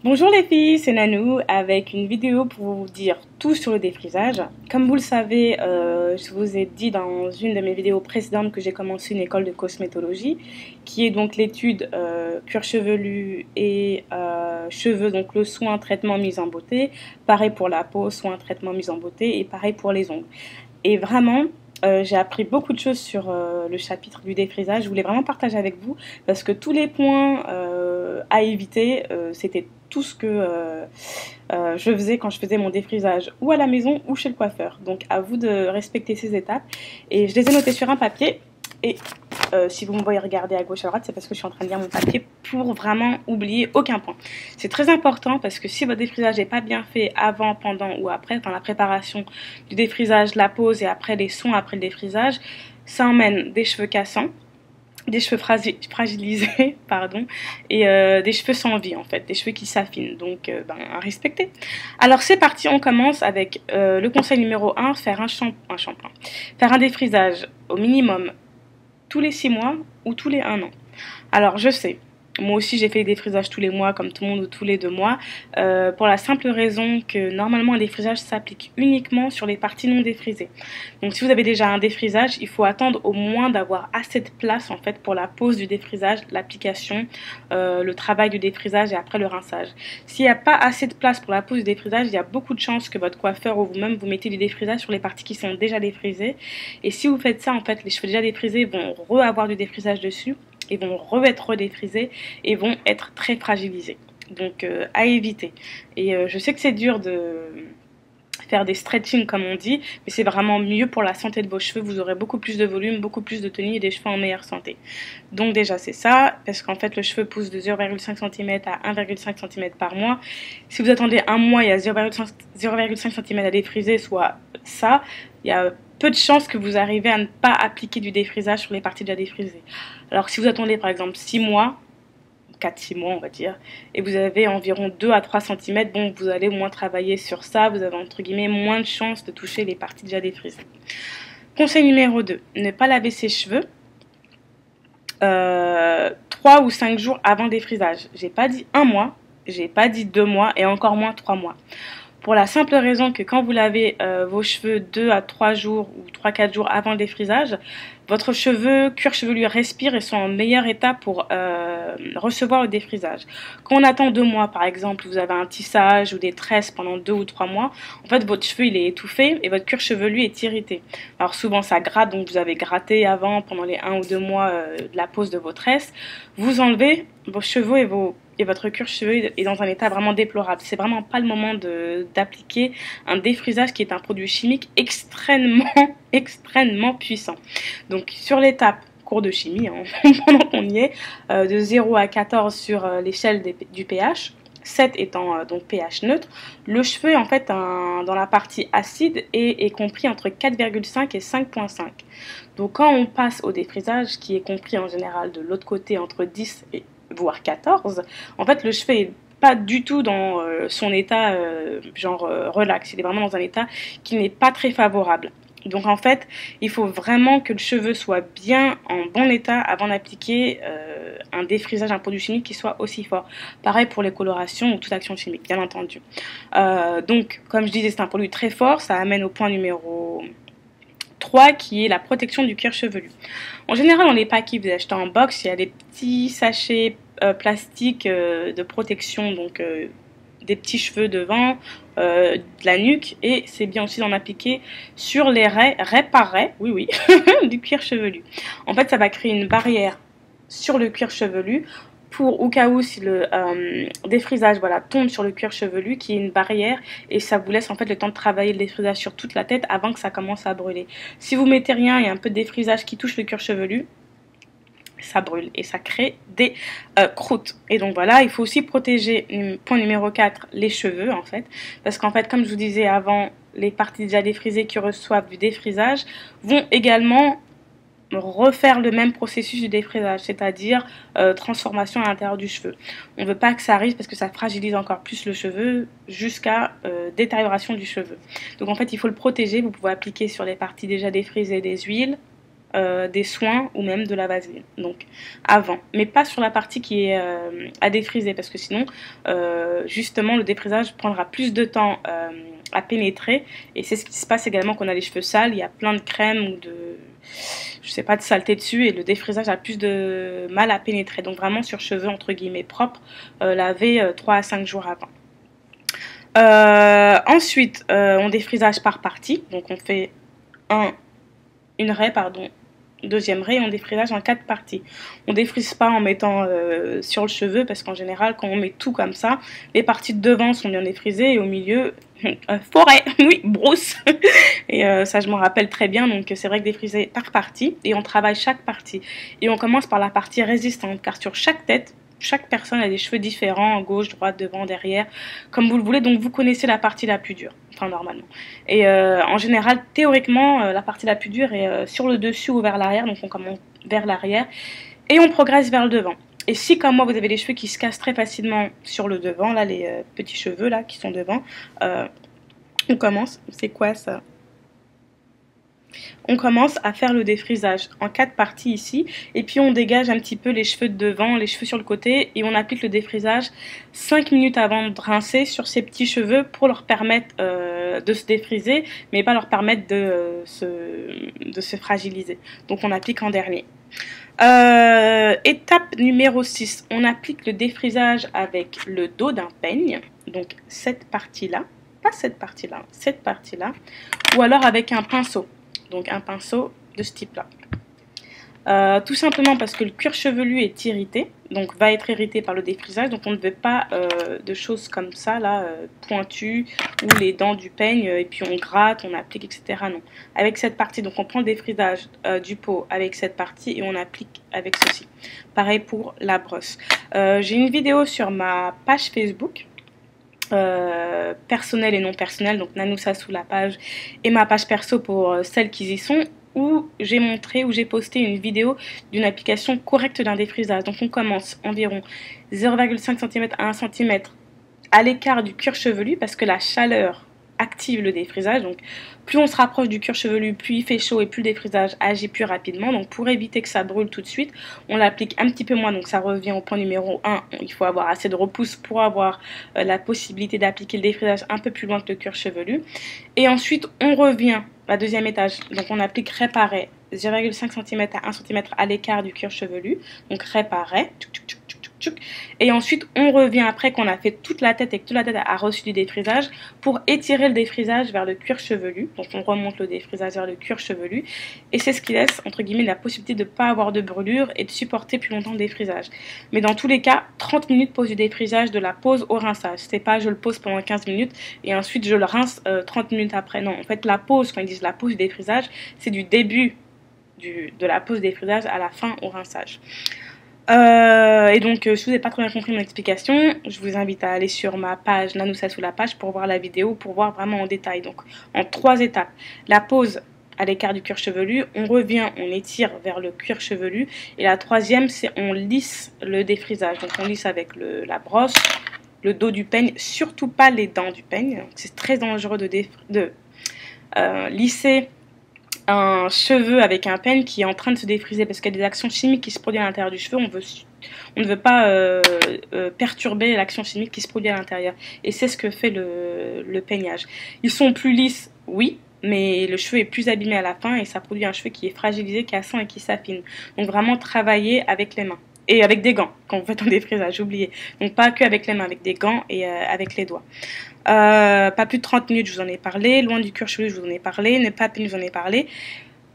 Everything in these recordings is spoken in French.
Bonjour les filles, c'est Nanou avec une vidéo pour vous dire tout sur le défrisage. Comme vous le savez, je vous ai dit dans une de mes vidéos précédentes que j'ai commencé une école de cosmétologie qui est donc l'étude cuir chevelu et cheveux, donc le soin, traitement, mise en beauté. Pareil pour la peau, soin, traitement, mise en beauté et pareil pour les ongles. Et vraiment, j'ai appris beaucoup de choses sur le chapitre du défrisage. Je voulais vraiment partager avec vous parce que tous les points à éviter, c'était tout ce que je faisais quand je faisais mon défrisage ou à la maison ou chez le coiffeur. Donc à vous de respecter ces étapes. Et je les ai notées sur un papier. Et si vous me voyez regarder à gauche à droite, c'est parce que je suis en train de lire mon papier pour vraiment oublier aucun point. C'est très important parce que si votre défrisage n'est pas bien fait avant, pendant ou après, dans la préparation du défrisage, la pose et après les soins après le défrisage, ça emmène des cheveux cassants, des cheveux fragilisés, pardon, et des cheveux sans vie en fait, des cheveux qui s'affinent, donc à respecter. Alors c'est parti, on commence avec le conseil numéro 1, faire un shampoing, faire un défrisage au minimum tous les 6 mois ou tous les 1 an. Alors je sais, moi aussi j'ai fait des défrisages tous les mois comme tout le monde ou tous les 2 mois pour la simple raison que normalement un défrisage s'applique uniquement sur les parties non défrisées. Donc si vous avez déjà un défrisage, il faut attendre au moins d'avoir assez de place en fait pour la pose du défrisage, l'application, le travail du défrisage et après le rinçage. S'il n'y a pas assez de place pour la pose du défrisage, il y a beaucoup de chances que votre coiffeur ou vous-même vous mettez du défrisage sur les parties qui sont déjà défrisées. Et si vous faites ça, en fait les cheveux déjà défrisés vont re-avoir du défrisage dessus. Ils vont être redéfrisés et vont être très fragilisés. Donc à éviter. Et je sais que c'est dur de faire des stretching comme on dit, mais c'est vraiment mieux pour la santé de vos cheveux. Vous aurez beaucoup plus de volume, beaucoup plus de tenue et des cheveux en meilleure santé. Donc déjà c'est ça, parce qu'en fait le cheveu pousse de 0,5 cm à 1,5 cm par mois. Si vous attendez un mois, il y a 0,5 cm à défriser, soit ça, il y a peu de chances que vous arrivez à ne pas appliquer du défrisage sur les parties déjà défrisées. Alors si vous attendez par exemple 6 mois, 4-6 mois on va dire, et vous avez environ 2 à 3 cm, bon vous allez au moins travailler sur ça, vous avez entre guillemets moins de chances de toucher les parties déjà défrisées. Conseil numéro 2, ne pas laver ses cheveux 3 ou 5 jours avant le défrisage. J'ai pas dit 1 mois, j'ai pas dit 2 mois et encore moins 3 mois. Pour la simple raison que quand vous lavez vos cheveux 2 à 3 jours ou 3-4 jours avant le défrisage, votre cuir chevelu respire et sont en meilleur état pour recevoir le défrisage. Quand on attend 2 mois par exemple, vous avez un tissage ou des tresses pendant 2 ou 3 mois, en fait votre cheveu il est étouffé et votre cuir chevelu est irrité. Alors souvent ça gratte, donc vous avez gratté avant pendant les 1 ou 2 mois de la pose de vos tresses. Vous enlevez vos cheveux et votre cuir chevelu est dans un état vraiment déplorable. C'est vraiment pas le moment d'appliquer un défrisage qui est un produit chimique extrêmement puissant. Donc sur l'étape cours de chimie, hein, pendant qu'on y est, de 0 à 14 sur l'échelle du pH, 7 étant donc pH neutre, le cheveu en fait dans la partie acide est compris entre 4,5 et 5,5. Donc quand on passe au défrisage, qui est compris en général de l'autre côté entre 10 et voire 14, en fait le cheveu est pas du tout dans son état relax, il est vraiment dans un état qui n'est pas très favorable. Donc en fait, il faut vraiment que le cheveu soit bien en bon état avant d'appliquer un défrisage, un produit chimique qui soit aussi fort. Pareil pour les colorations ou toute action chimique, bien entendu. Donc, comme je disais, c'est un produit très fort, ça amène au point numéro 3 qui est la protection du cuir chevelu. En général, dans les paquets que vous achetez en box, il y a des petits sachets plastiques de protection, donc des petits cheveux devant, de la nuque, et c'est bien aussi d'en appliquer sur les raies par raie, oui, du cuir chevelu. En fait, ça va créer une barrière sur le cuir chevelu pour au cas où si le défrisage tombe sur le cuir chevelu, qui est une barrière, et ça vous laisse en fait le temps de travailler le défrisage sur toute la tête avant que ça commence à brûler. Si vous mettez rien et un peu de défrisage qui touche le cuir chevelu, ça brûle et ça crée des croûtes. Et donc voilà, il faut aussi protéger, point numéro 4, les cheveux en fait. Parce qu'en fait, comme je vous disais avant, les parties déjà défrisées qui reçoivent du défrisage vont également refaire le même processus du défrisage, c'est-à-dire transformation à l'intérieur du cheveu. On ne veut pas que ça arrive parce que ça fragilise encore plus le cheveu jusqu'à détérioration du cheveu. Donc en fait, il faut le protéger. Vous pouvez appliquer sur les parties déjà défrisées des huiles, des soins ou même de la vaseline. Donc avant, mais pas sur la partie qui est à défriser parce que sinon, justement, le défrisage prendra plus de temps à pénétrer et c'est ce qui se passe également quand on a les cheveux sales. Il y a plein de crèmes ou de, je sais pas, de saleté dessus et le défrisage a plus de mal à pénétrer. Donc vraiment sur cheveux entre guillemets propres, laver 3 à 5 jours avant. Ensuite, on défrisage par partie. Donc on fait une raie, pardon, deuxième raie, on défrisage en 4 parties. On défrise pas en mettant sur le cheveu parce qu'en général, quand on met tout comme ça, les parties de devant sont bien défrisées et au milieu, forêt, oui, brousse. Et ça, je m'en rappelle très bien. Donc c'est vrai que défriser par partie et on travaille chaque partie. Et on commence par la partie résistante car sur chaque tête, chaque personne a des cheveux différents, gauche, droite, devant, derrière, comme vous le voulez. Donc vous connaissez la partie la plus dure, enfin normalement. Et en général, théoriquement, la partie la plus dure est sur le dessus ou vers l'arrière. Donc on commence vers l'arrière et on progresse vers le devant. Et si comme moi vous avez les cheveux qui se cassent très facilement sur le devant, là les petits cheveux là qui sont devant, on commence. C'est quoi ça ? On commence à faire le défrisage en 4 parties ici et puis on dégage un petit peu les cheveux de devant, les cheveux sur le côté et on applique le défrisage 5 minutes avant de rincer sur ces petits cheveux pour leur permettre de se défriser mais pas leur permettre de se fragiliser. Donc on applique en dernier. Étape numéro 6, on applique le défrisage avec le dos d'un peigne, donc cette partie-là, pas cette partie-là, cette partie-là, ou alors avec un pinceau. Donc un pinceau de ce type là. Tout simplement parce que le cuir chevelu est irrité, donc va être irrité par le défrisage, donc on ne veut pas de choses comme ça là, pointues, ou les dents du peigne et puis on gratte, on applique, etc. Non, avec cette partie, donc on prend le défrisage du pot avec cette partie et on applique avec ceci. Pareil pour la brosse. J'ai une vidéo sur ma page Facebook. Personnel et non personnel, donc Nanoussa sous la page et ma page perso pour celles qui y sont, où j'ai montré, où j'ai posté une vidéo d'une application correcte d'un défrisage. Donc on commence environ 0,5 cm à 1 cm à l'écart du cuir chevelu parce que la chaleur active le défrisage. Donc plus on se rapproche du cuir chevelu, plus il fait chaud et plus le défrisage agit plus rapidement. Donc pour éviter que ça brûle tout de suite, on l'applique un petit peu moins. Donc ça revient au point numéro 1. Il faut avoir assez de repousse pour avoir la possibilité d'appliquer le défrisage un peu plus loin que le cuir chevelu. Et ensuite on revient à deuxième étage. Donc on applique réparé 0,5 cm à 1 cm à l'écart du cuir chevelu. Donc réparé. Et ensuite on revient après qu'on a fait toute la tête et que toute la tête a reçu du défrisage pour étirer le défrisage vers le cuir chevelu. Donc on remonte le défrisage vers le cuir chevelu et c'est ce qui laisse entre guillemets la possibilité de ne pas avoir de brûlure et de supporter plus longtemps le défrisage. Mais dans tous les cas, 30 minutes pose du défrisage de la pose au rinçage. C'est pas je le pose pendant 15 minutes et ensuite je le rince 30 minutes après. Non, en fait la pose, quand ils disent la pose du défrisage, c'est du début de la pose du défrisage à la fin au rinçage. Et donc, si vous n'avez pas trop bien compris mon explication, je vous invite à aller sur ma page Nanoussa sous la page pour voir la vidéo, pour voir vraiment en détail. Donc, en 3 étapes. La pose à l'écart du cuir chevelu, on revient, on étire vers le cuir chevelu. Et la troisième, c'est on lisse le défrisage. Donc, on lisse avec la brosse, le dos du peigne, surtout pas les dents du peigne. C'est très dangereux de lisser un cheveu avec un peigne qui est en train de se défriser parce qu'il y a des actions chimiques qui se produisent à l'intérieur du cheveu. On ne veut pas perturber l'action chimique qui se produit à l'intérieur. Et c'est ce que fait le peignage. Ils sont plus lisses, oui, mais le cheveu est plus abîmé à la fin et ça produit un cheveu qui est fragilisé, cassant et qui s'affine. Donc vraiment travailler avec les mains. Et avec des gants, quand vous faites un défrisage, oubliez. Donc pas que avec les mains, avec des gants et avec les doigts. Pas plus de 30 minutes, je vous en ai parlé. Loin du cuir chevelu, je vous en ai parlé. Ne pas peine, je vous en ai parlé.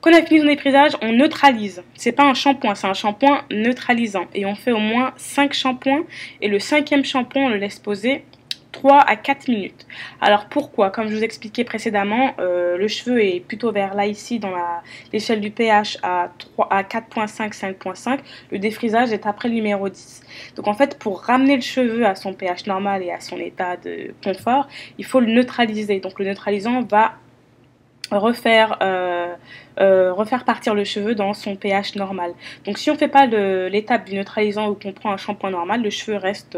Quand on a fini son défrisage, on neutralise. C'est pas un shampoing, c'est un shampoing neutralisant. Et on fait au moins 5 shampoings. Et le 5e shampoing, on le laisse poser 3 à 4 minutes. Alors pourquoi? Comme je vous expliquais précédemment, le cheveu est plutôt vers là ici dans l'échelle du pH à 4.5, 5.5. Le défrisage est après le numéro 10. Donc en fait, pour ramener le cheveu à son pH normal et à son état de confort, il faut le neutraliser. Donc le neutralisant va refaire partir le cheveu dans son pH normal. Donc si on ne fait pas l'étape du neutralisant ou qu'on prend un shampoing normal, le cheveu reste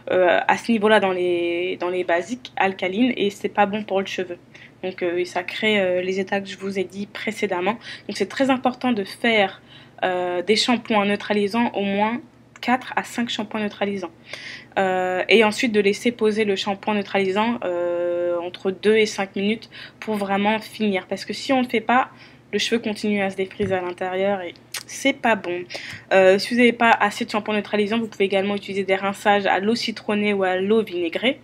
à ce niveau-là dans les basiques alcalines et c'est pas bon pour le cheveu. Donc ça crée les états que je vous ai dit précédemment. Donc c'est très important de faire des shampoings neutralisants, au moins 4 à 5 shampoings neutralisants. Et ensuite de laisser poser le shampoing neutralisant entre 2 et 5 minutes pour vraiment finir. Parce que si on ne le fait pas, le cheveu continue à se défriser à l'intérieur et c'est pas bon. Si vous n'avez pas assez de shampoing neutralisant, vous pouvez également utiliser des rinçages à l'eau citronnée ou à l'eau vinaigrée.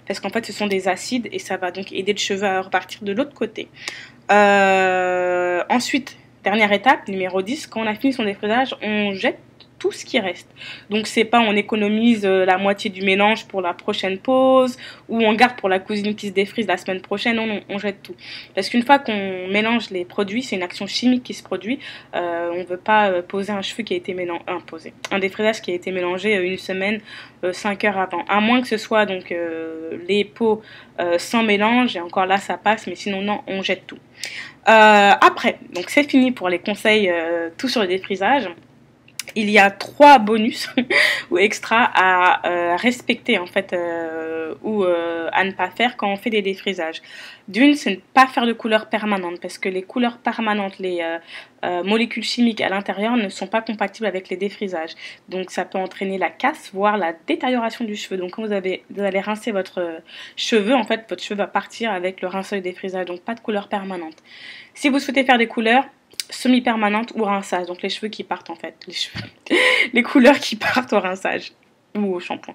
Parce qu'en fait, ce sont des acides et ça va donc aider le cheveu à repartir de l'autre côté. Ensuite, dernière étape, numéro 10, quand on a fini son défrisage, on jette tout ce qui reste. Donc c'est pas on économise la moitié du mélange pour la prochaine pause ou on garde pour la cousine qui se défrise la semaine prochaine. Non, non, on jette tout. Parce qu'une fois qu'on mélange les produits, c'est une action chimique qui se produit. On veut pas poser un cheveu qui a été mélangé, un défrisage qui a été mélangé une semaine, 5 heures avant. À moins que ce soit donc les pots sans mélange et encore là ça passe, mais sinon non, on jette tout. Après, donc c'est fini pour les conseils tout sur le défrisage. Il y a 3 bonus ou extras à respecter en fait ou à ne pas faire quand on fait des défrisages. D'une, c'est ne pas faire de couleurs permanentes parce que les couleurs permanentes, les molécules chimiques à l'intérieur ne sont pas compatibles avec les défrisages. Donc ça peut entraîner la casse, voire la détérioration du cheveu. Donc quand vous allez rincer votre cheveu, en fait votre cheveu va partir avec le rinçage et défrisage. Donc pas de couleurs permanentes. Si vous souhaitez faire des couleurs semi-permanente ou rinçage, donc les cheveux qui partent en fait, les couleurs qui partent au rinçage ou au shampoing.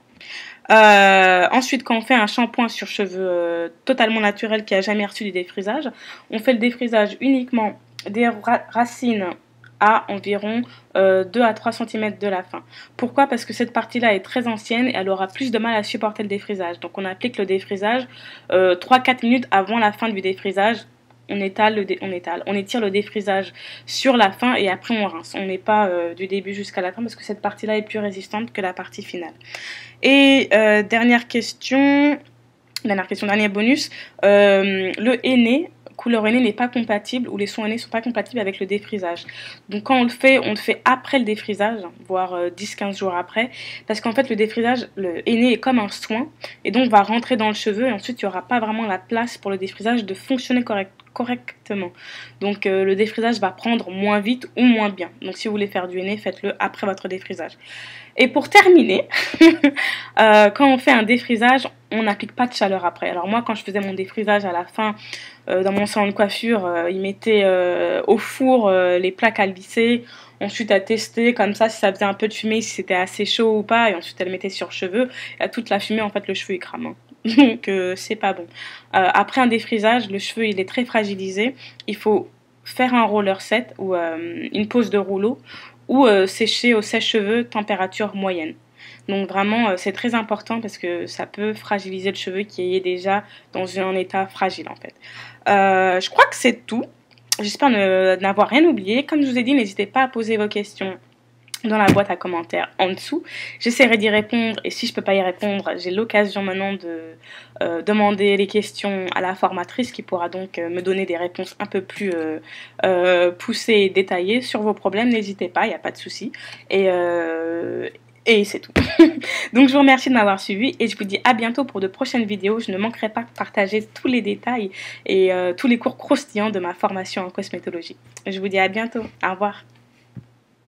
Ensuite, quand on fait un shampoing sur cheveux totalement naturels qui a jamais reçu du défrisage, on fait le défrisage uniquement des racines à environ 2 à 3 cm de la fin. Pourquoi? Parce que cette partie-là est très ancienne et elle aura plus de mal à supporter le défrisage. Donc on applique le défrisage 3-4 minutes avant la fin du défrisage. On étire le défrisage sur la fin et après on rince. On met pas du début jusqu'à la fin parce que cette partie-là est plus résistante que la partie finale. Et dernier bonus, le henné, couleur henné n'est pas compatible ou les sons hennés ne sont pas compatibles avec le défrisage. Donc quand on le fait après le défrisage, voire 10-15 jours après, parce qu'en fait le défrisage, le henné est comme un soin et donc va rentrer dans le cheveu et ensuite il n'y aura pas vraiment la place pour le défrisage de fonctionner correctement. Donc le défrisage va prendre moins vite ou moins bien. Donc si vous voulez faire du henné, faites-le après votre défrisage. Et pour terminer, quand on fait un défrisage, on n'applique pas de chaleur après. Alors moi, quand je faisais mon défrisage à la fin, dans mon salon de coiffure, ils mettaient au four les plaques à lisser, ensuite à tester comme ça si ça faisait un peu de fumée, si c'était assez chaud ou pas, et ensuite elle mettait sur le cheveu. Et à toute la fumée, en fait, le cheveu il crame. Hein. Donc c'est pas bon. Après un défrisage, le cheveu il est très fragilisé. Il faut faire un roller set ou une pose de rouleau ou sécher au sèche-cheveux température moyenne. Donc vraiment c'est très important parce que ça peut fragiliser le cheveu qui est déjà dans un état fragile en fait. Je crois que c'est tout. J'espère n'avoir rien oublié. Comme je vous ai dit, n'hésitez pas à poser vos questions dans la boîte à commentaires en dessous. J'essaierai d'y répondre et si je peux pas y répondre, j'ai l'occasion maintenant de demander les questions à la formatrice qui pourra donc me donner des réponses un peu plus poussées et détaillées sur vos problèmes. N'hésitez pas, il n'y a pas de souci. Et c'est tout. Donc je vous remercie de m'avoir suivi et je vous dis à bientôt pour de prochaines vidéos. Je ne manquerai pas de partager tous les détails et tous les cours croustillants de ma formation en cosmétologie. Je vous dis à bientôt. Au revoir.